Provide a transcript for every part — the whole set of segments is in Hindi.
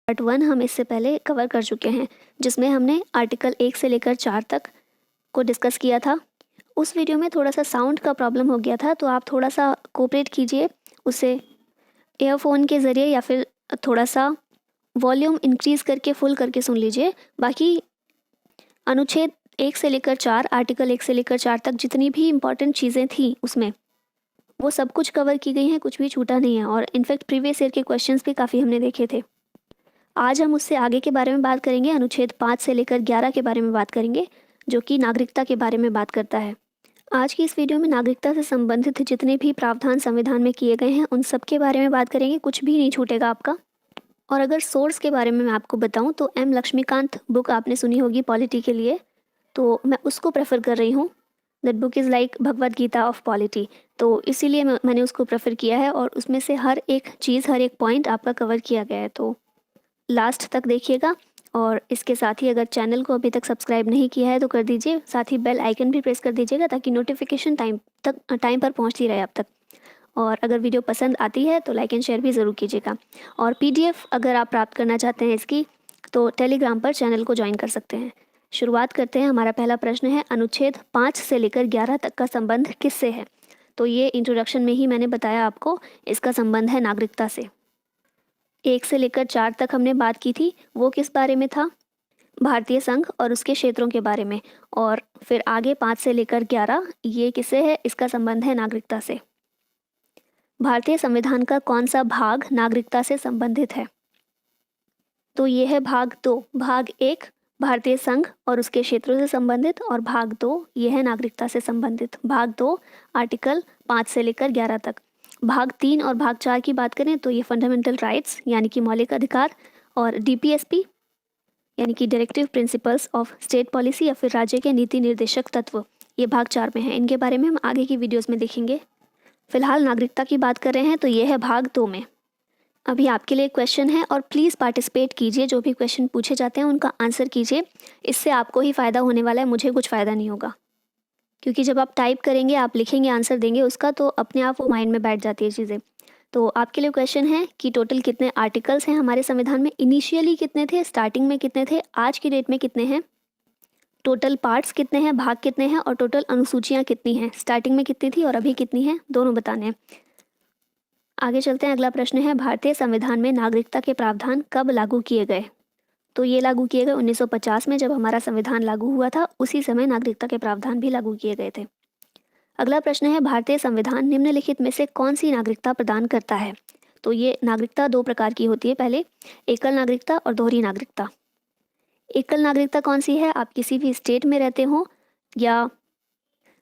पार्ट 1 हम इससे पहले कवर कर चुके हैं, जिसमें हमने आर्टिकल 1 से लेकर 4 तक को डिस्कस किया था। उस वीडियो में थोड़ा सा साउंड का प्रॉब्लम हो गया था, तो आप थोड़ा सा कोऑपरेट कीजिए, उसे ईयरफोन के ज़रिए या फिर थोड़ा सा वॉल्यूम इंक्रीज़ करके फुल करके सुन लीजिए। बाकी अनुच्छेद 1 से लेकर 4, आर्टिकल 1 से लेकर 4 तक जितनी भी इम्पॉर्टेंट चीज़ें थी उसमें, वो सब कुछ कवर की गई हैं, कुछ भी छूटा नहीं है। और इनफैक्ट प्रीवियस ईयर के क्वेश्चंस भी काफ़ी हमने देखे थे। आज हम उससे आगे के बारे में बात करेंगे, अनुच्छेद 5 से लेकर 11 के बारे में बात करेंगे, जो कि नागरिकता के बारे में बात करता है। आज की इस वीडियो में नागरिकता से संबंधित जितने भी प्रावधान संविधान में किए गए हैं उन सब के बारे में बात करेंगे, कुछ भी नहीं छूटेगा आपका। और अगर सोर्स के बारे में मैं आपको बताऊं तो एम लक्ष्मीकांत बुक आपने सुनी होगी पॉलिटी के लिए, तो मैं उसको प्रेफर कर रही हूँ। That book is like Bhagavad Gita of polity, तो इसीलिए मैंने उसको प्रेफर किया है। और उसमें से हर एक चीज़, हर एक पॉइंट आपका कवर किया गया है, तो लास्ट तक देखिएगा। और इसके साथ ही अगर चैनल को अभी तक सब्सक्राइब नहीं किया है तो कर दीजिए, साथ ही बेल आइकन भी प्रेस कर दीजिएगा ताकि नोटिफिकेशन टाइम पर पहुंचती रहे आप तक। और अगर वीडियो पसंद आती है तो लाइक एंड शेयर भी ज़रूर कीजिएगा। और पीडीएफ अगर आप प्राप्त करना चाहते हैं इसकी, तो टेलीग्राम पर चैनल को ज्वाइन कर सकते हैं। शुरुआत करते हैं। हमारा पहला प्रश्न है, अनुच्छेद 5 से लेकर 11 तक का संबंध किससे है? तो ये इंट्रोडक्शन में ही मैंने बताया आपको, इसका संबंध है नागरिकता से। 1 से लेकर 4 तक हमने बात की थी, वो किस बारे में था? भारतीय संघ और उसके क्षेत्रों के बारे में। और फिर आगे 5 से लेकर 11, ये किससे है? इसका संबंध है नागरिकता से। भारतीय संविधान का कौन सा भाग नागरिकता से संबंधित है? तो ये है भाग 2। भाग 1 भारतीय संघ और उसके क्षेत्रों से संबंधित, और भाग 2 ये है नागरिकता से संबंधित। भाग 2 आर्टिकल 5 से लेकर 11 तक। भाग 3 और भाग 4 की बात करें तो ये फंडामेंटल राइट्स यानी कि मौलिक अधिकार, और डीपीएसपी यानी कि directive principles of state policy या फिर राज्य के नीति निर्देशक तत्व, ये भाग 4 में है। इनके बारे में हम आगे की वीडियोस में देखेंगे। फिलहाल नागरिकता की बात कर रहे हैं, तो ये है भाग 2 में। अभी आपके लिए क्वेश्चन है और प्लीज़ पार्टिसिपेट कीजिए, जो भी क्वेश्चन पूछे जाते हैं उनका आंसर कीजिए। इससे आपको ही फ़ायदा होने वाला है, मुझे कुछ फ़ायदा नहीं होगा। क्योंकि जब आप टाइप करेंगे, आप लिखेंगे, आंसर देंगे उसका, तो अपने आप वो माइंड में बैठ जाती है चीज़ें। तो आपके लिए क्वेश्चन है कि टोटल कितने आर्टिकल्स हैं हमारे संविधान में, इनिशियली कितने थे, स्टार्टिंग में कितने थे, आज की डेट में कितने हैं, टोटल पार्ट्स कितने हैं, भाग कितने हैं, और टोटल अनुसूचियाँ कितनी हैं, स्टार्टिंग में कितनी थी और अभी कितनी हैं, दोनों बताने हैं। आगे चलते हैं। अगला प्रश्न है, भारतीय संविधान में नागरिकता के प्रावधान कब लागू किए गए? तो ये लागू किए गए 1950 में, जब हमारा संविधान लागू हुआ था उसी समय नागरिकता के प्रावधान भी लागू किए गए थे। अगला प्रश्न है, भारतीय संविधान निम्नलिखित में से कौन सी नागरिकता प्रदान करता है? तो ये नागरिकता 2 प्रकार की होती है। पहले एकल नागरिकता और दोहरी नागरिकता। एकल नागरिकता कौन सी है? आप किसी भी स्टेट में रहते हो या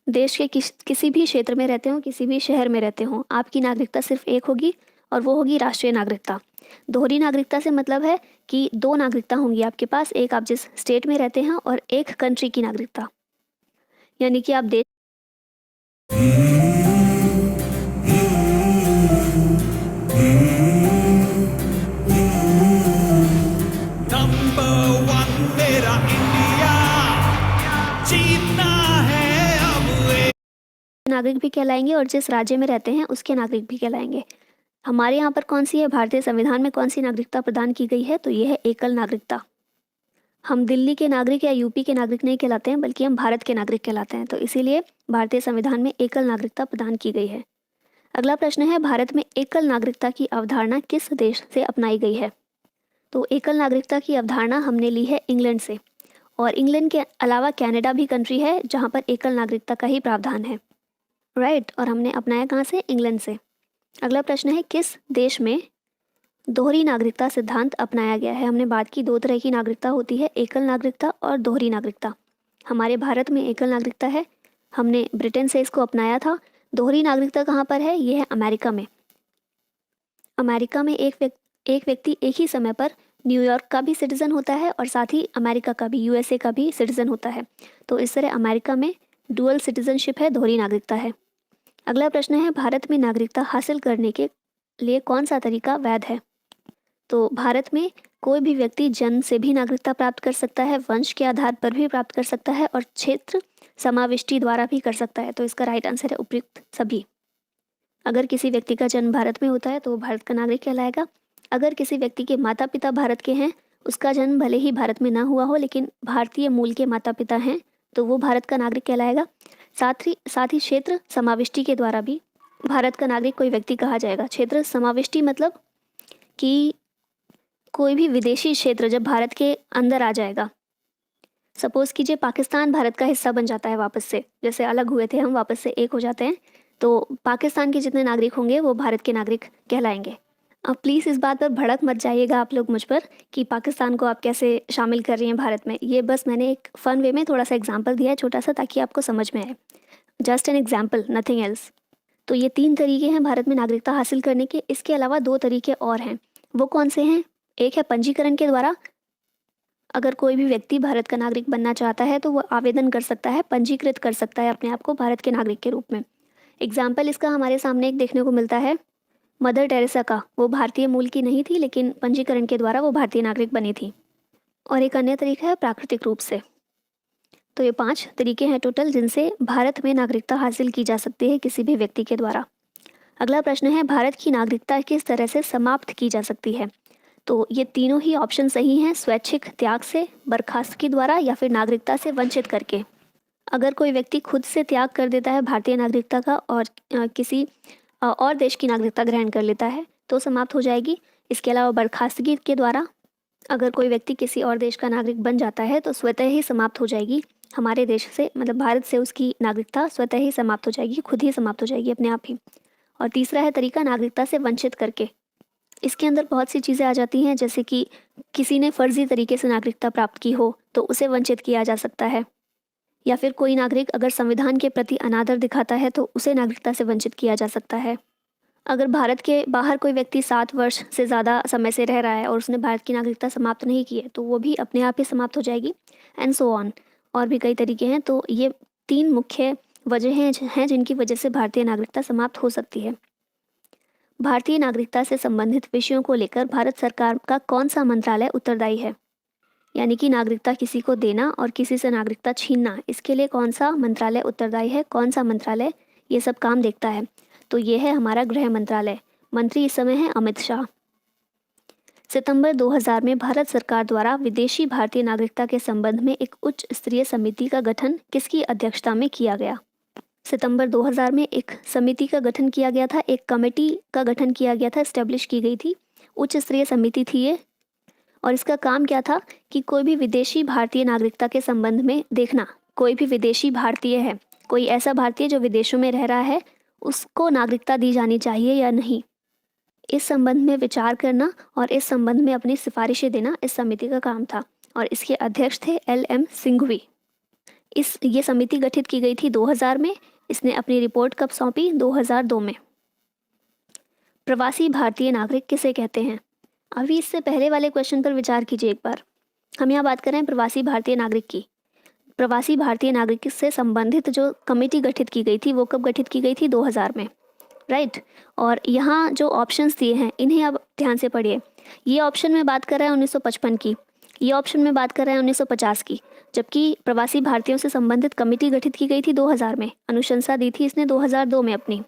देश के किसी भी क्षेत्र में रहते हो, किसी भी शहर में रहते हो, आपकी नागरिकता सिर्फ एक होगी और वो होगी राष्ट्रीय नागरिकता। दोहरी नागरिकता से मतलब है कि 2 नागरिकता होंगी आपके पास, एक आप जिस स्टेट में रहते हैं और एक कंट्री की नागरिकता, यानी कि आप देश नंबर 1 मेरा इंडिया, जीतना है अब नागरिक भी कहलाएंगे और जिस राज्य में रहते हैं उसके नागरिक भी कहलाएंगे। हमारे यहाँ पर कौन सी है, भारतीय संविधान में कौन सी नागरिकता प्रदान की गई है? तो ये है एकल नागरिकता। हम दिल्ली के नागरिक या यूपी के नागरिक नहीं कहलाते हैं, बल्कि हम भारत के नागरिक कहलाते हैं, तो इसीलिए भारतीय संविधान में एकल नागरिकता प्रदान की गई है। अगला प्रश्न है, भारत में एकल नागरिकता की अवधारणा किस देश से अपनाई गई है? तो एकल नागरिकता की अवधारणा हमने ली है इंग्लैंड से, और इंग्लैंड के अलावा कनाडा भी कंट्री है जहाँ पर एकल नागरिकता का ही प्रावधान है, राइट। और हमने अपनाया कहाँ से? इंग्लैंड से। अगला प्रश्न है, किस देश में दोहरी नागरिकता सिद्धांत अपनाया गया है? हमने बात की 2 तरह की नागरिकता होती है, एकल नागरिकता और दोहरी नागरिकता। हमारे भारत में एकल नागरिकता है, हमने ब्रिटेन से इसको अपनाया था। दोहरी नागरिकता कहाँ पर है? ये है अमेरिका में। अमेरिका में एक व्यक्ति एक ही समय पर न्यूयॉर्क का भी सिटीज़न होता है और साथ ही अमेरिका का भी, यूएसए का भी सिटीज़न होता है। तो इस तरह अमेरिका में डुअल सिटीजनशिप है, दोहरी नागरिकता है। अगला प्रश्न है, भारत में नागरिकता हासिल करने के लिए कौन सा तरीका वैध है? तो भारत में कोई भी व्यक्ति जन्म से भी नागरिकता प्राप्त कर सकता है, वंश के आधार पर भी प्राप्त कर सकता है, और क्षेत्र समाविष्टि द्वारा भी कर सकता है। तो इसका राइट आंसर है उपयुक्त सभी। अगर किसी व्यक्ति का जन्म भारत में होता है तो वो भारत का नागरिक कहलाएगा। अगर किसी व्यक्ति के माता पिता भारत के हैं, उसका जन्म भले ही भारत में ना हुआ हो लेकिन भारतीय मूल के माता पिता हैं, तो वो भारत का नागरिक कहलाएगा। साथ ही क्षेत्र समाविष्टि के द्वारा भी भारत का नागरिक कोई व्यक्ति कहा जाएगा। क्षेत्र समाविष्टि मतलब कि कोई भी विदेशी क्षेत्र जब भारत के अंदर आ जाएगा, सपोज कीजिए पाकिस्तान भारत का हिस्सा बन जाता है वापस से, जैसे अलग हुए थे हम वापस से एक हो जाते हैं, तो पाकिस्तान के जितने नागरिक होंगे वो भारत के नागरिक कहलाएंगे। अब प्लीज़ इस बात पर भड़क मत जाइएगा आप लोग मुझ पर कि पाकिस्तान को आप कैसे शामिल कर रही हैं भारत में। ये बस मैंने एक फ़न वे में थोड़ा सा एग्जाम्पल दिया है छोटा सा, ताकि आपको समझ में आए। Just an example, nothing else. तो ये 3 तरीके हैं भारत में नागरिकता हासिल करने के। इसके अलावा 2 तरीके और हैं। वो कौन से हैं? एक है पंजीकरण के द्वारा। अगर कोई भी व्यक्ति भारत का नागरिक बनना चाहता है तो वो आवेदन कर सकता है, पंजीकृत कर सकता है अपने आप को भारत के नागरिक के रूप में। एग्जाम्पल इसका हमारे सामने एक देखने को मिलता है मदर टेरेसा का। वो भारतीय मूल की नहीं थी लेकिन पंजीकरण के द्वारा वो भारतीय नागरिक बनी थी। और एक अन्य तरीका है प्राकृतिक रूप से। तो ये 5 तरीके हैं टोटल जिनसे भारत में नागरिकता हासिल की जा सकती है किसी भी व्यक्ति के द्वारा। अगला प्रश्न है, भारत की नागरिकता किस तरह से समाप्त की जा सकती है? तो ये तीनों ही ऑप्शन सही हैं, स्वैच्छिक त्याग से, बर्खास्तगी द्वारा या फिर नागरिकता से वंचित करके। अगर कोई व्यक्ति खुद से त्याग कर देता है भारतीय नागरिकता का और किसी और देश की नागरिकता ग्रहण कर लेता है तो समाप्त हो जाएगी। इसके अलावा बर्खास्तगी के द्वारा अगर कोई व्यक्ति किसी और देश का नागरिक बन जाता है तो स्वतः ही समाप्त हो जाएगी। हमारे देश से मतलब भारत से उसकी नागरिकता स्वतः ही समाप्त हो जाएगी, खुद ही समाप्त हो जाएगी अपने आप ही। और तीसरा है तरीका नागरिकता से वंचित करके। इसके अंदर बहुत सी चीज़ें आ जाती हैं, जैसे कि किसी ने फर्जी तरीके से नागरिकता प्राप्त की हो तो उसे वंचित किया जा सकता है, या फिर कोई नागरिक अगर संविधान के प्रति अनादर दिखाता है तो उसे नागरिकता से वंचित किया जा सकता है। अगर भारत के बाहर कोई व्यक्ति 7 वर्ष से ज़्यादा समय से रह रहा है और उसने भारत की नागरिकता समाप्त नहीं की है तो वो भी अपने आप ही समाप्त हो जाएगी, एंड सो ऑन। और भी कई तरीके हैं। तो ये 3 मुख्य वजहें हैं जिनकी वजह से भारतीय नागरिकता समाप्त हो सकती है। भारतीय नागरिकता से संबंधित विषयों को लेकर भारत सरकार का कौन सा मंत्रालय उत्तरदायी है? यानी कि नागरिकता किसी को देना और किसी से नागरिकता छीनना, इसके लिए कौन सा मंत्रालय उत्तरदायी है, कौन सा मंत्रालय ये सब काम देखता है? तो ये है हमारा गृह मंत्रालय। मंत्री इस समय है अमित शाह। सितंबर 2000 में भारत सरकार द्वारा विदेशी भारतीय नागरिकता के संबंध में एक उच्च स्तरीय समिति का गठन किसकी अध्यक्षता में किया गया? सितंबर 2000 में एक समिति का गठन किया गया था, एक कमेटी का गठन किया गया था, एस्टेब्लिश की गई थी, उच्च स्तरीय समिति थी ये। और इसका काम क्या था कि कोई भी विदेशी भारतीय नागरिकता के संबंध में देखना, कोई भी विदेशी भारतीय है, कोई ऐसा भारतीय जो विदेशों में रह रहा है, उसको नागरिकता दी जानी चाहिए या नहीं, इस संबंध में विचार करना और इस संबंध में अपनी सिफारिशें देना इस समिति का काम था। और इसके अध्यक्ष थे LM सिंघवी। ये समिति गठित की गई थी 2000 में। इसने अपनी रिपोर्ट कब सौंपी? 2002 में। प्रवासी भारतीय नागरिक किसे कहते हैं? अभी इससे पहले वाले क्वेश्चन पर विचार कीजिए एक बार। हम यहाँ बात कर रहे हैं प्रवासी भारतीय नागरिक की। प्रवासी भारतीय नागरिक से संबंधित जो कमेटी गठित की गई थी वो कब गठित की गई थी? 2000 में, राइट। और यहाँ जो ऑप्शंस दिए हैं इन्हें अब ध्यान से पढ़िए। ये ऑप्शन में बात कर रहा है 1955 की, ये ऑप्शन में बात कर रहा है 1950 की, जबकि प्रवासी भारतीयों से संबंधित कमेटी गठित की गई थी 2000 में। अनुशंसा दी थी इसने 2002 में अपनी।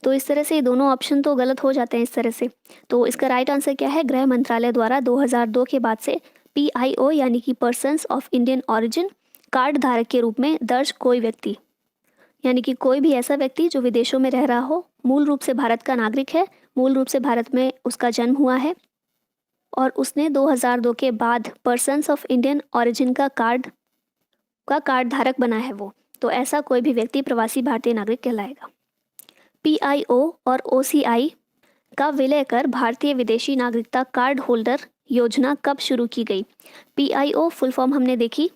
तो इस तरह से ये दोनों ऑप्शन तो गलत हो जाते हैं इस तरह से। तो इसका राइट आंसर क्या है? गृह मंत्रालय द्वारा 2002 के बाद से PIO यानी कि persons of Indian origin card धारक के रूप में दर्ज कोई व्यक्ति, यानी कि कोई भी ऐसा व्यक्ति जो विदेशों में रह रहा हो, मूल रूप से भारत का नागरिक है, मूल रूप से भारत में उसका जन्म हुआ है और उसने 2002 के बाद पर्सन्स ऑफ इंडियन ऑरिजिन का कार्ड धारक बना है वो, तो ऐसा कोई भी व्यक्ति प्रवासी भारतीय नागरिक कहलाएगा। PIO और OCI का विलय कर भारतीय विदेशी नागरिकता कार्ड होल्डर योजना कब शुरू की गई? PIO फुल फॉर्म हमने देखी,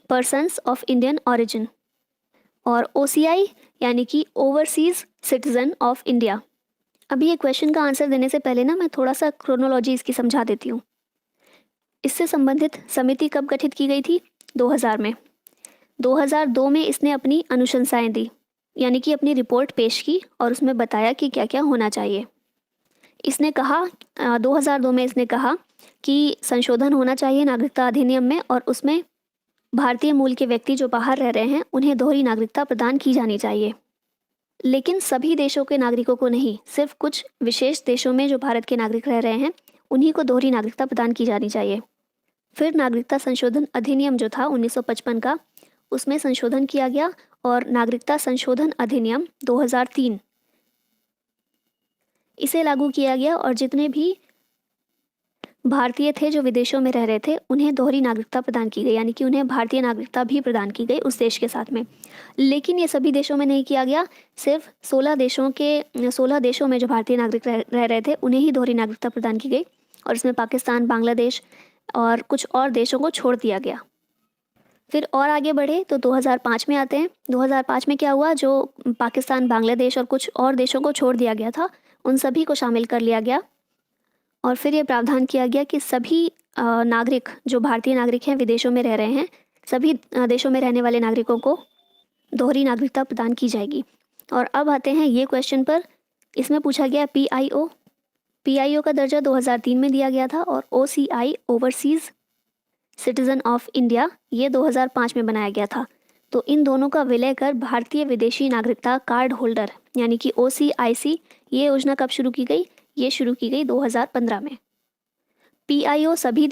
पर्सन्स ऑफ इंडियन ऑरिजिन, और OCI यानी कि ओवरसीज सिटीजन ऑफ इंडिया। अभी ये क्वेश्चन का आंसर देने से पहले ना मैं थोड़ा सा क्रोनोलॉजी इसकी समझा देती हूँ। इससे संबंधित समिति कब गठित की गई थी? 2000 में। 2002 में इसने अपनी अनुशंसाएं दी, यानी कि अपनी रिपोर्ट पेश की और उसमें बताया कि क्या क्या होना चाहिए। इसने कहा 2002 में इसने कहा कि संशोधन होना चाहिए नागरिकता अधिनियम में और उसमें भारतीय मूल के व्यक्ति जो बाहर रह रहे हैं उन्हें दोहरी नागरिकता प्रदान की जानी चाहिए। लेकिन सभी देशों के नागरिकों को नहीं, सिर्फ कुछ विशेष देशों में जो भारत के नागरिक रह रहे हैं उन्हीं को दोहरी नागरिकता प्रदान की जानी चाहिए। फिर नागरिकता संशोधन अधिनियम जो था 1955 का, उसमें संशोधन किया गया और नागरिकता संशोधन अधिनियम 2003 इसे लागू किया गया और जितने भी भारतीय थे जो विदेशों में रह रहे थे उन्हें दोहरी नागरिकता प्रदान की गई, यानी कि उन्हें भारतीय नागरिकता भी प्रदान की गई उस देश के साथ में। लेकिन ये सभी देशों में नहीं किया गया, सिर्फ 16 देशों में जो भारतीय नागरिक रह रहे थे उन्हें ही दोहरी नागरिकता प्रदान की गई और इसमें पाकिस्तान, बांग्लादेश और कुछ और देशों को छोड़ दिया गया। फिर और आगे बढ़े तो 2005 में आते हैं। 2005 में क्या हुआ, जो पाकिस्तान, बांग्लादेश और कुछ और देशों को छोड़ दिया गया था उन सभी को शामिल कर लिया गया और फिर ये प्रावधान किया गया कि सभी नागरिक जो भारतीय नागरिक हैं विदेशों में रह रहे हैं, सभी देशों में रहने वाले नागरिकों को दोहरी नागरिकता प्रदान की जाएगी। और अब आते हैं ये क्वेश्चन पर, इसमें पूछा गया पीआईओ का दर्जा 2003 में दिया गया था और OCI overseas citizen of India ये 2005 में बनाया गया था। तो इन दोनों का विलय कर भारतीय विदेशी नागरिकता कार्ड होल्डर यानी कि ओसीआईसी ये योजना कब शुरू की गई, ये शुरू की गई 2015 में। पीआईओ सभी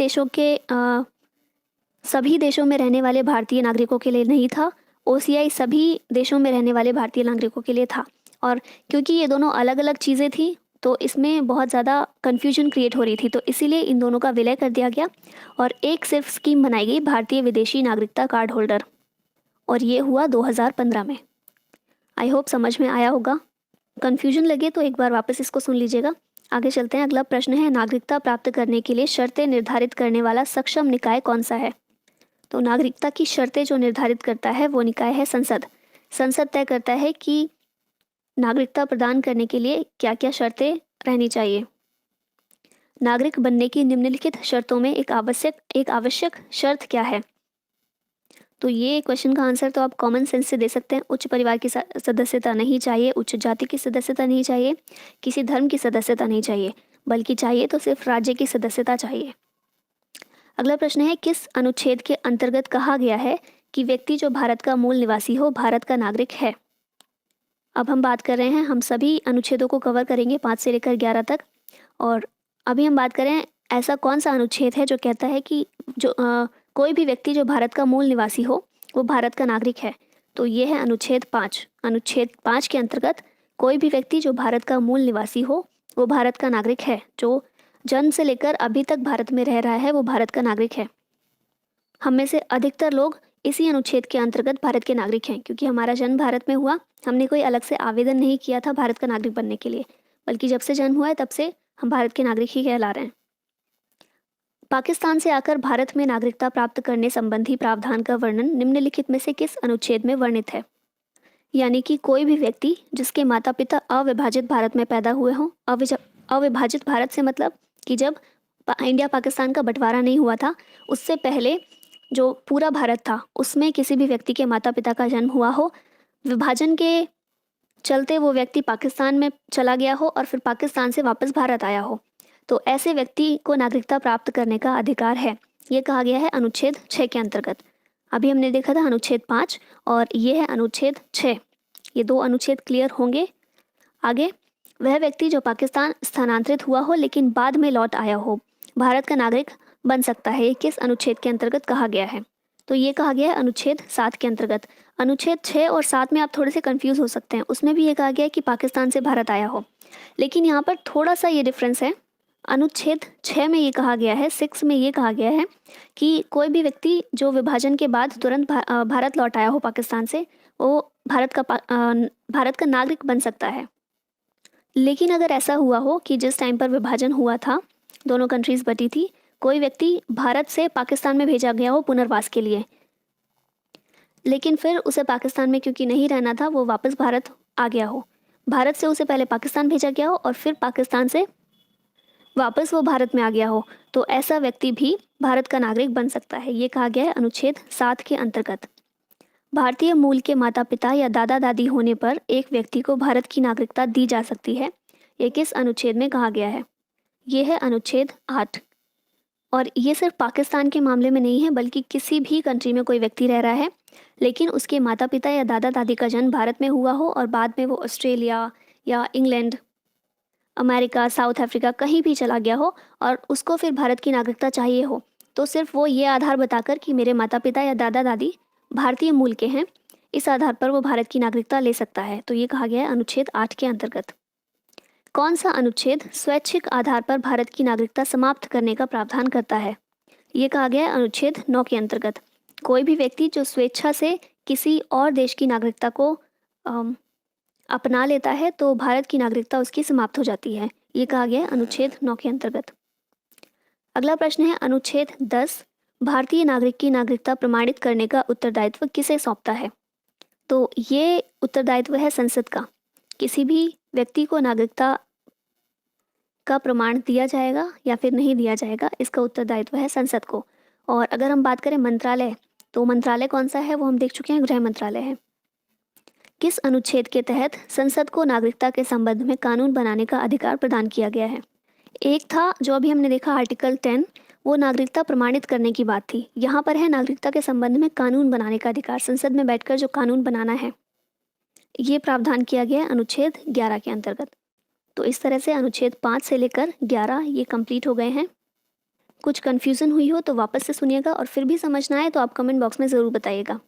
देशों में रहने वाले भारतीय नागरिकों के लिए नहीं था, ओसीआई सभी देशों में रहने वाले भारतीय नागरिकों के लिए था। और क्योंकि ये दोनों अलग अलग चीज़ें थी तो इसमें बहुत ज़्यादा कन्फ्यूजन क्रिएट हो रही थी, तो इसीलिए इन दोनों का विलय कर दिया गया और एक सिर्फ स्कीम बनाई गई भारतीय विदेशी नागरिकता कार्ड होल्डर, और ये हुआ 2015 में। आई होप समझ में आया होगा। कन्फ्यूजन लगे तो एक बार वापस इसको सुन लीजिएगा। आगे चलते हैं। अगला प्रश्न है, नागरिकता प्राप्त करने के लिए शर्तें निर्धारित करने वाला सक्षम निकाय कौन सा है? तो नागरिकता की शर्तें जो निर्धारित करता है वो निकाय है संसद। संसद तय करता है कि नागरिकता प्रदान करने के लिए क्या क्या शर्तें रहनी चाहिए। नागरिक बनने की निम्नलिखित शर्तों में एक आवश्यक शर्त क्या है? तो ये क्वेश्चन का आंसर तो आप कॉमन सेंस से दे सकते हैं। उच्च परिवार की सदस्यता नहीं चाहिए, उच्च जाति की सदस्यता नहीं चाहिए, किसी धर्म की सदस्यता नहीं चाहिए, बल्कि चाहिए तो सिर्फ राज्य की सदस्यता चाहिए। अगला प्रश्न है, किस अनुच्छेद के अंतर्गत कहा गया है कि व्यक्ति जो भारत का मूल निवासी हो भारत का नागरिक है? अब हम बात कर रहे हैं, हम सभी अनुच्छेदों को कवर करेंगे 5 से लेकर 11 तक। और अभी हम बात करें ऐसा कौन सा अनुच्छेद है जो कहता है कि जो कोई भी व्यक्ति जो भारत का मूल निवासी हो वो भारत का नागरिक है। तो ये है अनुच्छेद 5। अनुच्छेद 5 के अंतर्गत कोई भी व्यक्ति जो भारत का मूल निवासी हो वो भारत का नागरिक है। जो जन्म से लेकर अभी तक भारत में रह रहा है वो भारत का नागरिक है। हम में से अधिकतर लोग इसी अनुच्छेद के अंतर्गत भारत के नागरिक हैं, क्योंकि हमारा जन्म भारत में हुआ। हमने कोई अलग से आवेदन नहीं किया था भारत का नागरिक बनने के लिए, बल्कि जब से जन्म हुआ है तब से हम भारत के नागरिक ही कहला रहे हैं। पाकिस्तान से आकर भारत में नागरिकता प्राप्त करने संबंधी प्रावधान का वर्णन निम्नलिखित में से किस अनुच्छेद में वर्णित है? यानी कि कोई भी व्यक्ति जिसके माता पिता अविभाजित भारत में पैदा हुए हों। अविभाजित भारत से मतलब कि जब इंडिया पाकिस्तान का बंटवारा नहीं हुआ था उससे पहले जो पूरा भारत था उसमें किसी भी व्यक्ति के माता पिता का जन्म हुआ हो, विभाजन के चलते वो व्यक्ति पाकिस्तान में चला गया हो और फिर पाकिस्तान से वापस भारत आया हो, तो ऐसे व्यक्ति को नागरिकता प्राप्त करने का अधिकार है। ये कहा गया है अनुच्छेद 6 के अंतर्गत। अभी हमने देखा था अनुच्छेद 5 और ये है अनुच्छेद 6। ये 2 अनुच्छेद क्लियर होंगे। आगे, वह व्यक्ति जो पाकिस्तान स्थानांतरित हुआ हो लेकिन बाद में लौट आया हो भारत का नागरिक बन सकता है। ये किस अनुच्छेद के अंतर्गत कहा गया है? तो ये कहा गया है अनुच्छेद 7 के अंतर्गत। अनुच्छेद 6 और 7 में आप थोड़े से कंफ्यूज हो सकते हैं। उसमें भी ये कहा गया है कि पाकिस्तान से भारत आया हो, लेकिन यहाँ पर थोड़ा सा ये डिफरेंस है। अनुच्छेद 6 में ये कहा गया है, 6 में ये कहा गया है कि कोई भी व्यक्ति जो विभाजन के बाद तुरंत भारत लौट आया हो पाकिस्तान से, वो भारत का नागरिक बन सकता है। लेकिन अगर ऐसा हुआ हो कि जिस टाइम पर विभाजन हुआ था, दोनों कंट्रीज बटी थी, कोई व्यक्ति भारत से पाकिस्तान में भेजा गया हो पुनर्वास के लिए, लेकिन फिर उसे पाकिस्तान में क्योंकि नहीं रहना था वो वापस भारत आ गया हो, भारत से उसे पहले पाकिस्तान भेजा गया हो और फिर पाकिस्तान से वापस वो भारत में आ गया हो, तो ऐसा व्यक्ति भी भारत का नागरिक बन सकता है। ये कहा गया है अनुच्छेद 7 के अंतर्गत। भारतीय मूल के माता पिता या दादा दादी होने पर एक व्यक्ति को भारत की नागरिकता दी जा सकती है। ये किस अनुच्छेद में कहा गया है? ये है अनुच्छेद 8। और ये सिर्फ पाकिस्तान के मामले में नहीं है, बल्कि किसी भी कंट्री में कोई व्यक्ति रह रहा है लेकिन उसके माता पिता या दादा दादी का जन्म भारत में हुआ हो और बाद में वो ऑस्ट्रेलिया या इंग्लैंड, अमेरिका, साउथ अफ्रीका कहीं भी चला गया हो और उसको फिर भारत की नागरिकता चाहिए हो, तो सिर्फ वो ये आधार बताकर कि मेरे माता पिता या दादा दादी भारतीय मूल के हैं, इस आधार पर वो भारत की नागरिकता ले सकता है। तो ये कहा गया है अनुच्छेद 8 के अंतर्गत। कौन सा अनुच्छेद स्वैच्छिक आधार पर भारत की नागरिकता समाप्त करने का प्रावधान करता है? ये कहा गया है अनुच्छेद 9 के अंतर्गत। कोई भी व्यक्ति जो स्वेच्छा से किसी और देश की नागरिकता को अपना लेता है तो भारत की नागरिकता उसकी समाप्त हो जाती है। ये कहा गया है अनुच्छेद 9 के अंतर्गत। अगला प्रश्न है अनुच्छेद 10, भारतीय नागरिक की नागरिकता प्रमाणित करने का उत्तरदायित्व किसे सौंपता है? तो ये उत्तरदायित्व है संसद का। किसी भी व्यक्ति को नागरिकता का प्रमाण दिया जाएगा या फिर नहीं दिया जाएगा, इसका उत्तरदायित्व है संसद को। और अगर हम बात करें मंत्रालय, तो मंत्रालय कौन सा है वो हम देख चुके हैं, गृह मंत्रालय है। किस अनुच्छेद के तहत संसद को नागरिकता के संबंध में कानून बनाने का अधिकार प्रदान किया गया है? एक था जो अभी हमने देखा आर्टिकल 10, वो नागरिकता प्रमाणित करने की बात थी। यहाँ पर है नागरिकता के संबंध में कानून बनाने का अधिकार, संसद में बैठकर जो कानून बनाना है, ये प्रावधान किया गया है अनुच्छेद 11 के अंतर्गत। तो इस तरह से अनुच्छेद 5 से लेकर 11 ये कंप्लीट हो गए हैं। कुछ कन्फ्यूज़न हुई हो तो वापस से सुनिएगा और फिर भी समझना है तो आप कमेंट बॉक्स में ज़रूर बताइएगा।